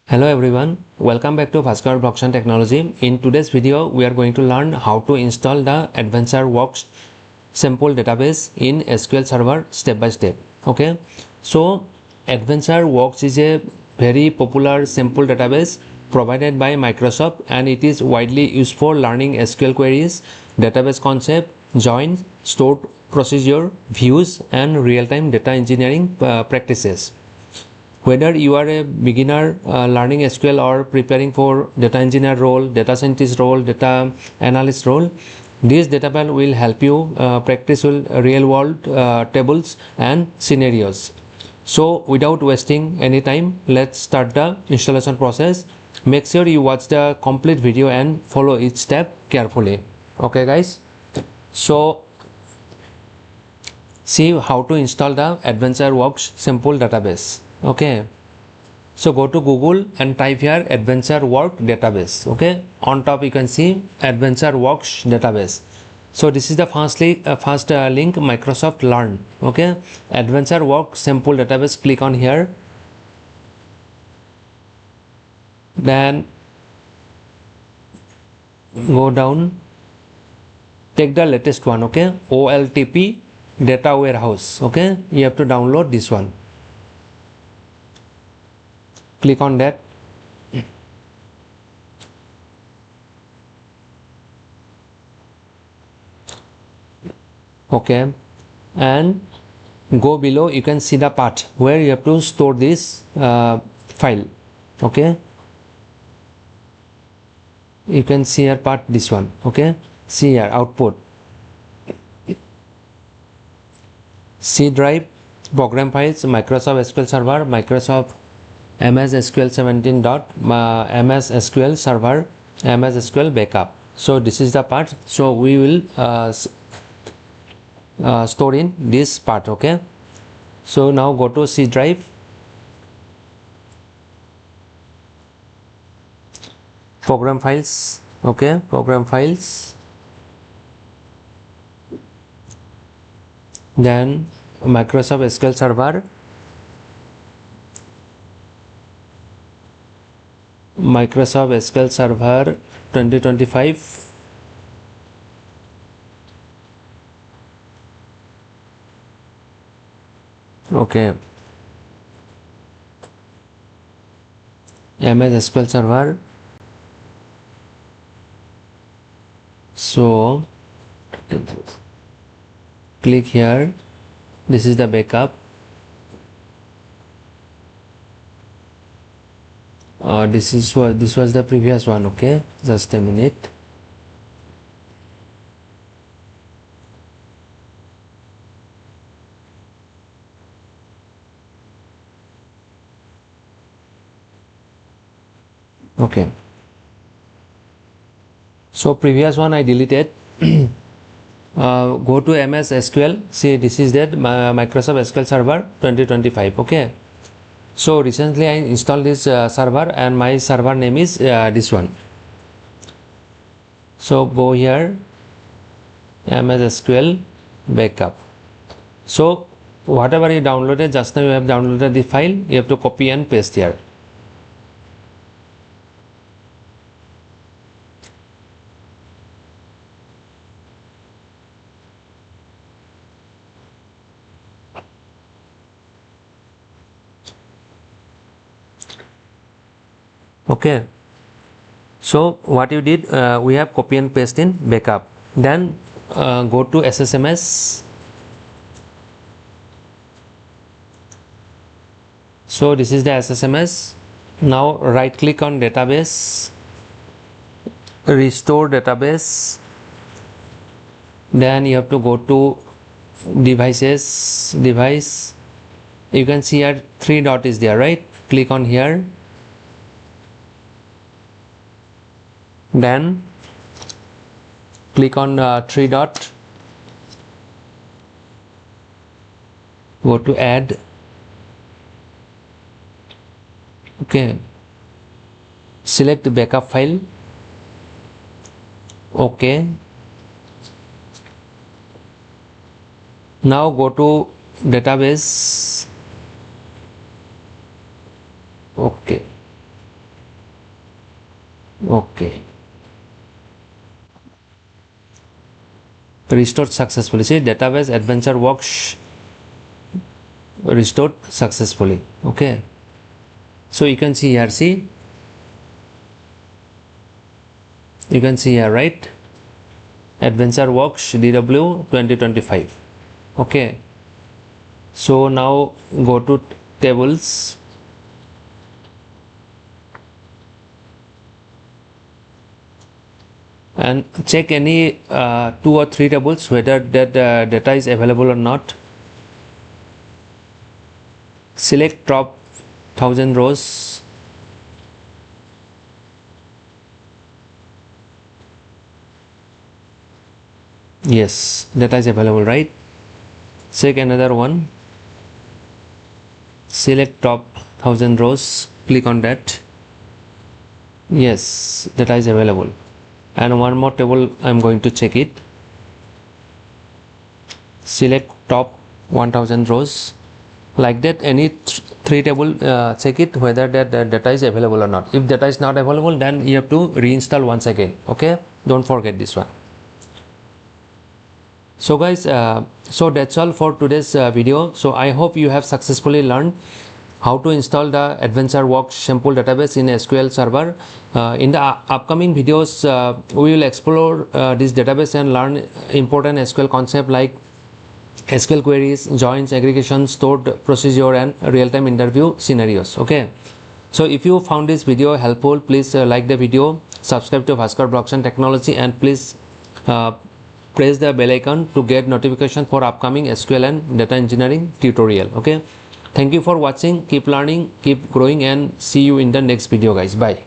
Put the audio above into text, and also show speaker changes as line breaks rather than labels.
Hello everyone, welcome back to Bhaskar Blockchain Technology. In today's video, we are going to learn how to install the AdventureWorks Sample Database in SQL Server step by step. Okay, so AdventureWorks is a very popular sample database provided by Microsoft, and it is widely used for learning SQL queries, database concept, join, stored procedure, views, and real-time data engineering practices. Whether you are a beginner learning SQL or preparing for data engineer role, data scientist role, data analyst role, this database will help you practice real world tables and scenarios. So without wasting any time, let's start the installation process. Make sure you watch the complete video and follow each step carefully. Okay guys, so see how to install the AdventureWorks Sample Database. Okay, so go to Google and type here AdventureWorks Database. Okay, on top you can see AdventureWorks Database. So this is the first link Microsoft Learn. Okay, AdventureWorks Sample Database, click on here, then go down, take the latest one. Okay, OLTP Data Warehouse. Okay, you have to download this one. Click on that. Okay, and go below, you can see the part where you have to store this file. Okay, you can see here part, this one. Okay, see here output, C drive, program files, Microsoft SQL Server, Microsoft MS SQL 17 MS SQL Server, MS SQL backup. So this is the part. So we will store in this part. Okay, so now go to C drive, program files. Okay, program files, then Microsoft SQL Server, Microsoft SQL Server 2025, okay, MS SQL Server. So click here, this is the backup. This was the previous one. Okay, just a minute. Okay, so previous one I deleted. Go to MS SQL. See, this is that Microsoft SQL Server 2025. Okay, so recently I installed this server, and my server name is this one. So go here, MS SQL backup. So whatever you downloaded just now, you have downloaded the file, you have to copy and paste here. Okay, so what you did, we have copy and paste in backup. Then go to SSMS. So this is the SSMS. Now right click on database, restore database, then you have to go to devices, device. You can see here 3 dot is there, right? Click on here, then click on 3 dot, go to add. Okay, select the backup file. Okay, now go to database. Okay, Okay, restored successfully. See, database AdventureWorks restored successfully. Okay, so you can see here, see, you can see here, right, AdventureWorks DW 2025. Okay, so now go to tables, and check any 2 or 3 tables whether that data is available or not. Select top 1000 rows. Yes, data is available, right? Check another one. Select top 1000 rows, click on that. Yes, data is available. And one more table, I'm going to check it. Select top 1000 rows. Like that, any 3 table, check it whether that data is available or not. If data is not available, then you have to reinstall once again. Okay, don't forget this one. So guys, so that's all for today's video. So I hope you have successfully learned how to install the AdventureWorks Sample Database in SQL Server. In the upcoming videos, we will explore this database and learn important SQL concepts like SQL queries, joins, aggregation, stored procedure, and real-time interview scenarios. Okay, so if you found this video helpful, please like the video, subscribe to Bhaskar Blockchain Technology, and please press the bell icon to get notification for upcoming SQL and data engineering tutorial. Okay, thank you for watching. Keep learning, keep growing, and see you in the next video, guys. Bye.